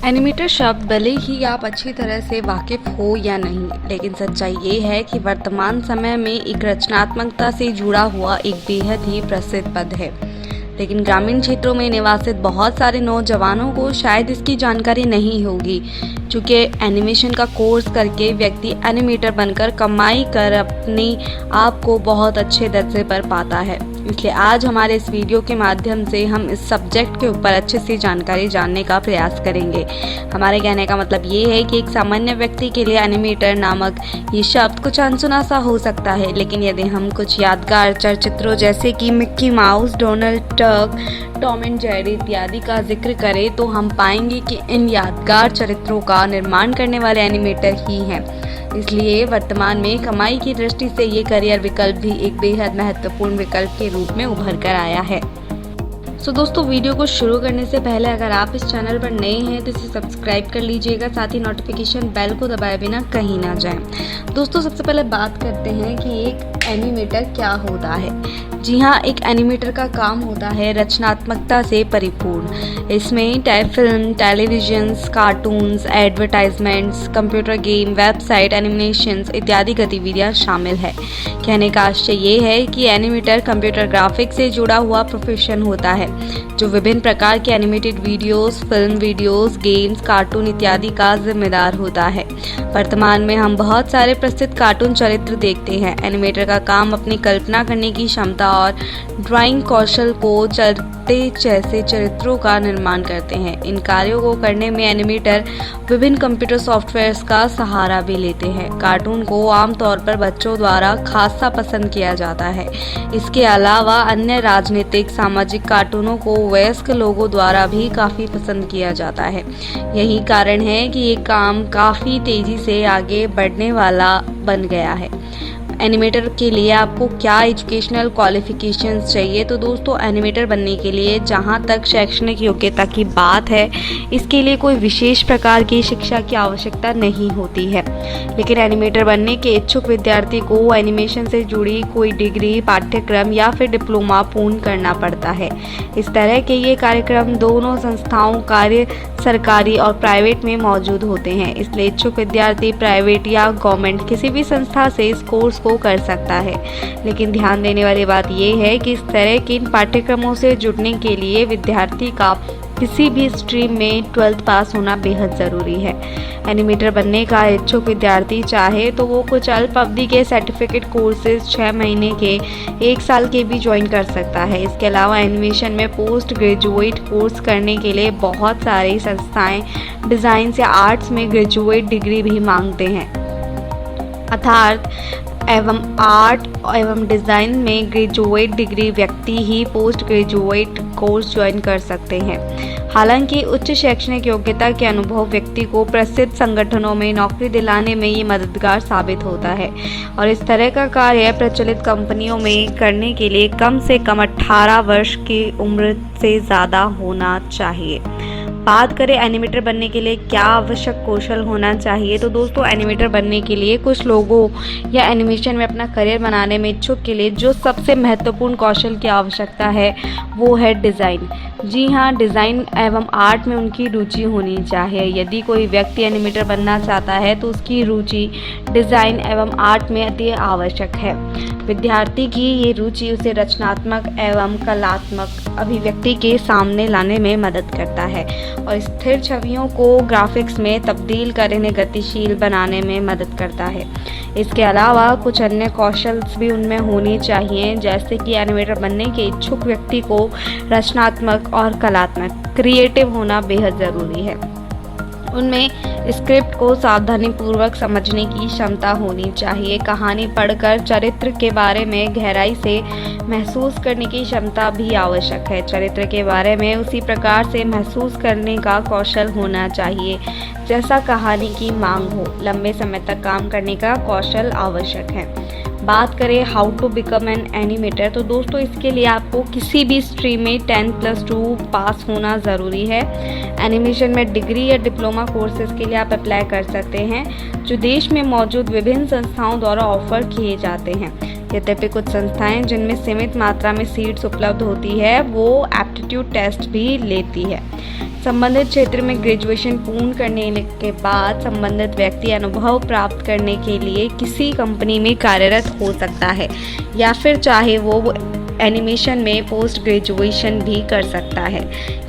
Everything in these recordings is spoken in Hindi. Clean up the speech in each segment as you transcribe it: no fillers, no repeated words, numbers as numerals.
एनिमेटर शब्द भले ही आप अच्छी तरह से वाकिफ हो या नहीं, लेकिन सच्चाई ये है कि वर्तमान समय में एक रचनात्मकता से जुड़ा हुआ एक बेहद ही प्रसिद्ध पद है। लेकिन ग्रामीण क्षेत्रों में निवासित बहुत सारे नौजवानों को शायद इसकी जानकारी नहीं होगी, क्योंकि एनिमेशन का कोर्स करके व्यक्ति एनिमेटर बनकर कमाई कर अपने आप को बहुत अच्छे दर्जे पर पाता है। इसलिए आज हमारे इस वीडियो के माध्यम से हम इस सब्जेक्ट के ऊपर अच्छे से जानकारी जानने का प्रयास करेंगे। हमारे कहने का मतलब ये है कि एक सामान्य व्यक्ति के लिए एनिमेटर नामक ये शब्द कुछ अनसुना सा हो सकता है, लेकिन यदि हम कुछ यादगार चलचित्रों जैसे कि Mickey mouse, Donald duck, Tom and Jerry इत्यादि का जिक्र करें तो हम पाएंगे कि इन यादगार चरित्रों का निर्माण करने वाले एनिमेटर ही हैं। इसलिए वर्तमान में कमाई की दृष्टि से ये करियर विकल्प भी एक बेहद महत्वपूर्ण विकल्प के रूप में उभर कर आया है। दोस्तों, वीडियो को शुरू करने से पहले अगर आप इस चैनल पर नए हैं तो इसे सब्सक्राइब कर लीजिएगा, साथ ही नोटिफिकेशन बेल को दबाए बिना कहीं ना जाएं। दोस्तों, सबसे पहले बात करते हैं कि एक एनिमेटर क्या होता है। जी हाँ, एक एनिमेटर का काम होता है रचनात्मकता से परिपूर्ण। इसमें film, television, cartoons, advertisements, computer game, website, animations इत्यादि गतिविधियाँ शामिल है। कहने का आशय ये है कि एनिमेटर कंप्यूटर ग्राफिक्स से जुड़ा हुआ प्रोफेशन होता है, जो विभिन्न प्रकार के animated videos, film videos, games, cartoon इत्यादि का जिम्मेदार होता है। वर्तमान में हम बहुत सारे प्रसिद्ध कार्टून चरित्र देखते हैं। एनिमेटर का काम अपनी कल्पना करने की क्षमता और ड्राइंग कौशल को चलते जैसे चरित्रों का निर्माण करते हैं। इन कार्यों को करने में एनिमेटर विभिन्न कंप्यूटर सॉफ्टवेयर्स का सहारा भी लेते हैं। कार्टून को आमतौर पर बच्चों द्वारा खासा पसंद किया जाता है। इसके अलावा अन्य राजनीतिक, सामाजिक कार्टूनों को वयस्क लोगों द्वारा भी काफ़ी पसंद किया जाता है। यही कारण है कि ये काम काफ़ी तेज़ी से आगे बढ़ने वाला बन गया है। एनिमेटर के लिए आपको क्या एजुकेशनल क्वालिफिकेशंस चाहिए? तो दोस्तों, एनिमेटर बनने के लिए जहां तक शैक्षणिक योग्यता की बात है, इसके लिए कोई विशेष प्रकार की शिक्षा की आवश्यकता नहीं होती है। लेकिन एनिमेटर बनने के इच्छुक विद्यार्थी को एनिमेशन से जुड़ी कोई डिग्री, पाठ्यक्रम या फिर डिप्लोमा पूर्ण करना पड़ता है। इस तरह के ये कार्यक्रम दोनों संस्थाओं, कार्य सरकारी और प्राइवेट में मौजूद होते हैं। इसलिए इच्छुक विद्यार्थी प्राइवेट या गवर्नमेंट किसी भी संस्था से इस कोर्स को कर सकता है। लेकिन ध्यान देने वाली बात यह है कि इस तरह के इन पाठ्यक्रमों से जुड़ने के लिए विद्यार्थी का किसी भी स्ट्रीम में 12th पास होना बेहद ज़रूरी है। एनिमेटर बनने का इच्छुक विद्यार्थी चाहे तो वो कुछ अल्प अवधि के सर्टिफिकेट कोर्सेज 6 महीने के, 1 साल के भी ज्वाइन कर सकता है। इसके अलावा एनिमेशन में पोस्ट ग्रेजुएट कोर्स करने के लिए बहुत सारी संस्थाएं डिज़ाइन या आर्ट्स में ग्रेजुएट डिग्री भी मांगते हैं। अर्थात आर्ट एवं डिज़ाइन में ग्रेजुएट डिग्री व्यक्ति ही पोस्ट ग्रेजुएट कोर्स ज्वाइन कर सकते हैं। हालांकि उच्च शैक्षणिक योग्यता के अनुभव व्यक्ति को प्रसिद्ध संगठनों में नौकरी दिलाने में ये मददगार साबित होता है, और इस तरह का कार्य प्रचलित कंपनियों में करने के लिए कम से कम 18 वर्ष की उम्र से ज़्यादा होना चाहिए। बात करें एनिमेटर बनने के लिए क्या आवश्यक कौशल होना चाहिए, तो दोस्तों, एनिमेटर बनने के लिए कुछ लोगों या एनिमेशन में अपना करियर बनाने में इच्छुक के लिए जो सबसे महत्वपूर्ण कौशल की आवश्यकता है वो है डिज़ाइन। जी हाँ, डिज़ाइन एवं आर्ट में उनकी रुचि होनी चाहिए। यदि कोई व्यक्ति एनिमेटर बनना चाहता है तो उसकी रुचि डिज़ाइन एवं आर्ट में अति आवश्यक है। विद्यार्थी की ये रुचि उसे रचनात्मक एवं कलात्मक अभिव्यक्ति के सामने लाने में मदद करता है और स्थिर छवियों को ग्राफिक्स में तब्दील कर इन्हें गतिशील बनाने में मदद करता है। इसके अलावा कुछ अन्य कौशल भी उनमें होने चाहिए, जैसे कि एनिमेटर बनने के इच्छुक व्यक्ति को रचनात्मक और कलात्मक क्रिएटिव होना बेहद ज़रूरी है। उनमें स्क्रिप्ट को सावधानीपूर्वक समझने की क्षमता होनी चाहिए। कहानी पढ़कर चरित्र के बारे में गहराई से महसूस करने की क्षमता भी आवश्यक है। चरित्र के बारे में उसी प्रकार से महसूस करने का कौशल होना चाहिए जैसा कहानी की मांग हो। लंबे समय तक काम करने का कौशल आवश्यक है। बात करें how to become an animator, तो दोस्तों, इसके लिए आपको किसी भी स्ट्रीम में 10+2 पास होना ज़रूरी है। एनिमेशन में डिग्री या डिप्लोमा कोर्सेज के लिए आप अप्लाई कर सकते हैं, जो देश में मौजूद विभिन्न संस्थाओं द्वारा ऑफर किए जाते हैं। यद्यपि कुछ संस्थाएं जिनमें सीमित मात्रा में सीट्स उपलब्ध होती है वो एप्टीट्यूड टेस्ट भी लेती है। संबंधित क्षेत्र में ग्रेजुएशन पूर्ण करने के बाद संबंधित व्यक्ति अनुभव प्राप्त करने के लिए किसी कंपनी में कार्यरत हो सकता है या फिर चाहे वो एनिमेशन में पोस्ट ग्रेजुएशन भी कर सकता है।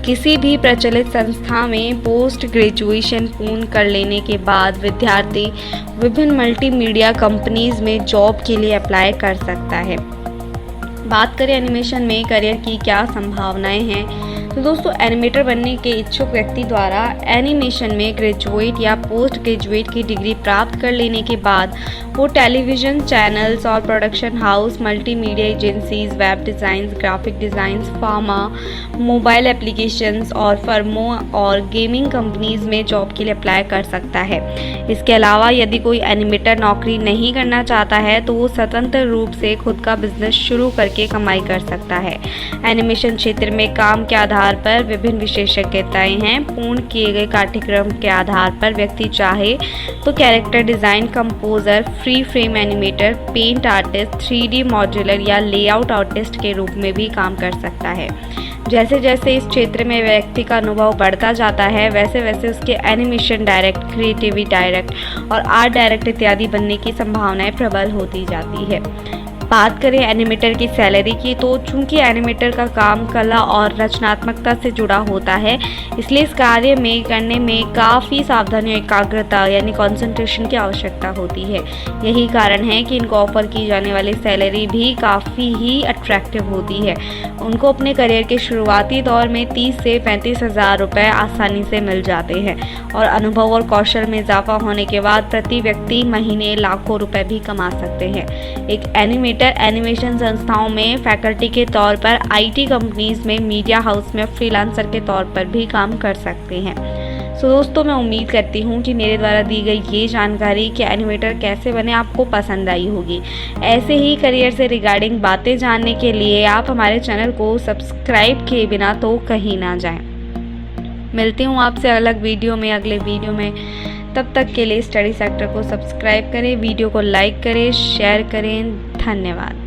किसी भी प्रचलित संस्था में पोस्ट ग्रेजुएशन पूर्ण कर लेने के बाद विद्यार्थी विभिन्न मल्टीमीडिया कंपनीज में जॉब के लिए अप्लाई कर सकता है। बात करें एनिमेशन में करियर की क्या संभावनाएं हैं, तो दोस्तों एनिमेटर बनने के इच्छुक व्यक्ति द्वारा एनिमेशन में ग्रेजुएट या पोस्ट ग्रेजुएट की डिग्री प्राप्त कर लेने के बाद वो टेलीविज़न चैनल्स और production house, multimedia agencies, web designs, graphic designs, pharma, mobile applications और फर्मों और गेमिंग कंपनीज में जॉब के लिए अप्लाई कर सकता है। इसके अलावा यदि कोई एनिमेटर नौकरी नहीं करना चाहता है तो वो स्वतंत्र रूप से खुद का बिजनेस शुरू करके कमाई कर सकता है। एनिमेशन क्षेत्र में काम के आधार पर विभिन्न विशेषज्ञताएं हैं। पूर्ण किए गए पाठ्यक्रम के आधार पर व्यक्ति चाहे तो character design, composer, free frame animator, paint artist, 3D modular या लेआउट आर्टिस्ट के रूप में भी काम कर सकता है। जैसे जैसे इस क्षेत्र में व्यक्ति का अनुभव बढ़ता जाता है वैसे वैसे उसके एनिमेशन डायरेक्ट, क्रिएटिविटी डायरेक्ट और आर्ट डायरेक्ट इत्यादि बनने की संभावनाएं प्रबल होती जाती है। बात करें एनिमेटर की सैलरी की, तो चूंकि एनिमेटर का काम कला और रचनात्मकता से जुड़ा होता है इसलिए इस कार्य में करने में काफ़ी सावधानी और एकाग्रता यानी कंसंट्रेशन की आवश्यकता होती है। यही कारण है कि इनको ऑफर की जाने वाली सैलरी भी काफ़ी ही अट्रैक्टिव होती है। उनको अपने करियर के शुरुआती दौर में 30 से 35 हज़ार रुपये आसानी से मिल जाते हैं और अनुभव और कौशल में इजाफा होने के बाद प्रति व्यक्ति महीने लाखों रुपए भी कमा सकते हैं। एक एनिमेशन संस्थाओं में फैकल्टी के तौर पर, आईटी कंपनीज में, मीडिया हाउस में फ्रीलांसर के तौर पर भी काम कर सकते हैं। सो दोस्तों, मैं उम्मीद करती हूँ कि मेरे द्वारा दी गई ये जानकारी कि एनिमेटर कैसे बने आपको पसंद आई होगी। ऐसे ही करियर से रिगार्डिंग बातें जानने के लिए आप हमारे चैनल को सब्सक्राइब किए बिना तो कहीं ना जाएं। मिलती हूँ आपसे अगले वीडियो में। तब तक के लिए स्टडी सेक्टर को सब्सक्राइब करें, वीडियो को लाइक करें, शेयर करें। धन्यवाद।